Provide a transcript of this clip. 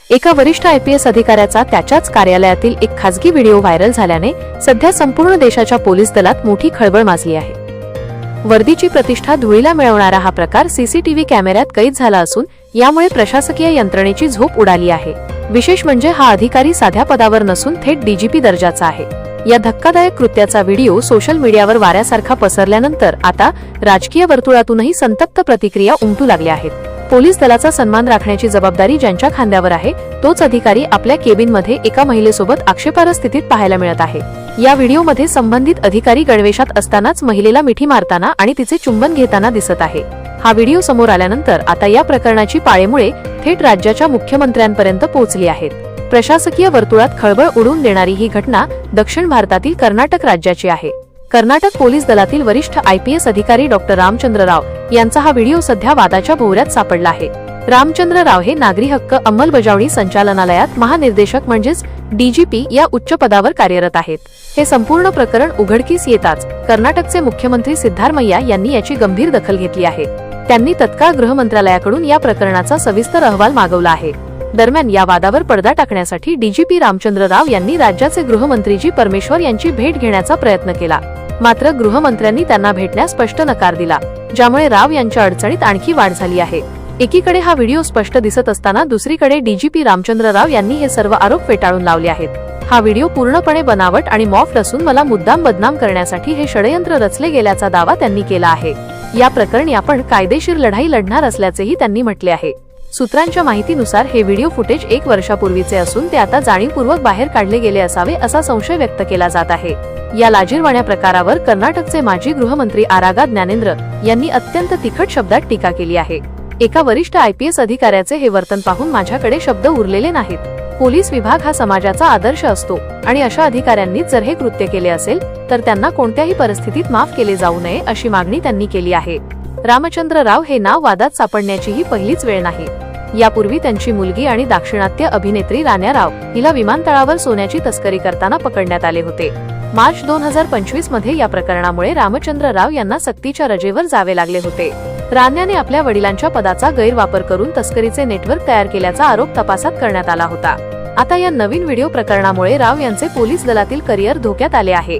एका वरिष्ठ IPS अधिकाऱ्याचा त्याच्याच कार्यालयातील एक खासगी व्हिडिओ व्हायरल झाल्याने सध्या संपूर्ण देशाच्या पोलीस दलात मोठी खळबळ माजली आहे। वर्दीची प्रतिष्ठा धुळीला मिळवणारा हा प्रकार CCTV कॅमेऱ्यात कैद झाला असून यामुळे प्रशासकीय यंत्रणेची झोप उडाली आहे। विशेष म्हणजे हा अधिकारी साध्या पदावर नसून थेट DGP दर्जाचा आहे। या धक्कादायक कृत्याचा व्हिडिओ सोशल मीडियावर वाऱ्यासारखा पसरल्यानंतर आता राजकीय वर्तुळातूनही संतप्त प्रतिक्रिया उमटू लागल्या आहेत। पोलीस दलाचा सन्मान राखण्याची जबाबदारी ज्यांच्या खांद्यावर आहे तोच अधिकारी आपल्या केबिनमध्ये एका महिलेसोबत आक्षेपार्ह स्थितीत पाहायला मिळत आहे। या व्हिडिओमध्ये संबंधित अधिकारी गणवेशात असतानाच महिलेला मिठी मारताना आणि तिचे चुंबन घेताना दिसत आहे। हा व्हिडिओ समोर आल्यानंतर आता या प्रकरणाची पाळेमुळे थेट राज्याच्या मुख्यमंत्र्यांपर्यंत पोहोचली आहेत। प्रशासकीय वर्तुळात खळबळ उडवून देणारी ही घटना दक्षिण भारतातील कर्नाटक राज्याची आहे। कर्नाटक पोलीस दलातील वरिष्ठ IPS अधिकारी डॉक्टर रामचंद्र राव यांचा हा व्हिडिओ सध्या वादाच्या भोवऱ्यात सापडला आहे। रामचंद्र राव हे नागरी हक्क अंमलबजावणी संचालनालयात महानिर्देशक म्हणजेच DGP या उच्च पदावर कार्यरत आहेत। हे संपूर्ण प्रकरण उघडकीस येताच कर्नाटकचे मुख्यमंत्री सिद्धारमैया यांनी याची गंभीर दखल घेतली आहे। त्यांनी तत्काळ गृह मंत्रालयाकडून या प्रकरणाचा सविस्तर अहवाल मागवला आहे। दरम्यान या वादावर पडदा टाकण्यासाठी DGP रामचंद्र राव यांनी राज्याचे गृहमंत्री जी परमेश्वर यांची भेट घेण्याचा प्रयत्न केला, मात्र गृहमंत्र्यांनी त्यांना भेटण्यास स्पष्ट नकार दिला, ज्यामुळे राव यांच्या अडचणीत आणखी वाढ झाली आहे। एकीकडे हा व्हिडिओ स्पष्ट दिसत असताना दुसरीकडे DGP रामचंद्र राव यांनी हे सर्व आरोप फेटाळून लावले आहेत। हा व्हिडिओ पूर्णपणे बनावट आणि मॉफ्ड असून मला मुद्दाम बदनाम करण्यासाठी हे षडयंत्र रचले गेल्याचा दावा त्यांनी केला आहे। या प्रकरणी आपण कायदेशीर लढाई लढणार असल्याचेही त्यांनी म्हटले आहे। सूत्रांच्या माहितीनुसार हे व्हिडिओ फुटेज 1 वर्षापूर्वीचे असून ते आता जाणीवपूर्वक बाहेर काढले गेले असावे असा संशय व्यक्त केला जात आहे। या लाजिरवाण्या प्रकारावर कर्नाटकचे माजी गृहमंत्री आरागा ज्ञानेंद्र यांनी अत्यंत तिखट शब्दात टीका केली आहे। एका वरिष्ठ IPS अधिकाऱ्याचे हे वर्तन पाहून माझ्याकडे शब्द उरलेले नाहीत। पोलीस विभाग हा समाजाचा आदर्श असतो आणि अशा अधिकाऱ्यांनीच जर हे कृत्य केले असेल तर त्यांना कोणत्याही परिस्थितीत माफ केले जाऊ नये अशी मागणी त्यांनी केली आहे। रामचंद्र राव हे नाव वादात सापडण्याची ही पहिलीच वेळ नाही। यापूर्वी त्यांची मुलगी आणि दाक्षिणात्य अभिनेत्री राण्या राव हिला विमानतळावर सोन्याची तस्करी करताना पकडण्यात आले होते। मार्च 2025 मध्ये या प्रकरणामुळे रामचंद्र राव यांना सक्तीच्या रजेवर जावे लागले होते। राण्याने आपल्या वडिलांच्या पदाचा गैरवापर करून तस्करीचे नेटवर्क तयार केल्याचा आरोप तपासात करण्यात आला होता। आता या नवीन व्हिडिओ प्रकरणामुळे राव यांचे पोलीस दलातील करिअर धोक्यात आले आहे।